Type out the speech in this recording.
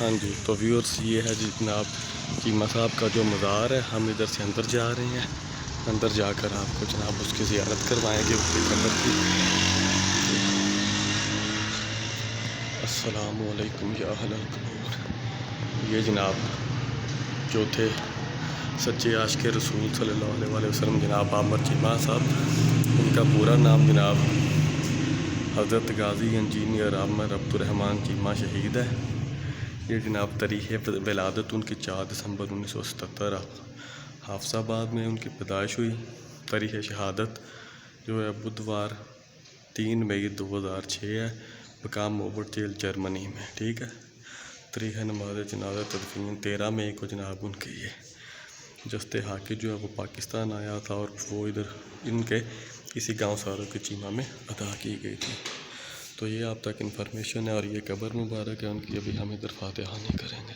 ہاں جی، تو ویورز یہ ہے جی جناب چیمہ صاحب کا جو مزار ہے. ہم ادھر سے اندر جا رہے ہیں. اندر جا کر آپ کو جناب اس کی زیارت کروائیں گے اس کی قبر کی. السلام علیکم یا اہل القبور. یہ جناب جو تھے سچے عاشق رسول صلی اللہ علیہ وسلم جناب عامر چیمہ صاحب. ان کا پورا نام جناب حضرت غازی انجینئر عامر عبدالرحمن چیمہ شہید ہے. یہ جناب تاریخ ولادت ان کی 4 دسمبر 1977 حافظ آباد میں ان کی پیدائش ہوئی. تاریخ شہادت جو ہے بدھوار 3 مئی 2006 ہے. مقام اوبر جیل جرمنی میں. ٹھیک ہے. تاریخ نماز جنازہ تدفین 13 مئی کو جناب ان کے یہ جست حاکی جو ہے وہ پاکستان آیا تھا اور وہ ادھر ان کے کسی گاؤں ساروں کے چیمہ میں ادا کی گئی تھی. تو یہ آپ تک انفارمیشن ہے اور یہ قبر مبارک ہے ان کی. ابھی ہم ادھر فاتحہ نہیں کریں گے.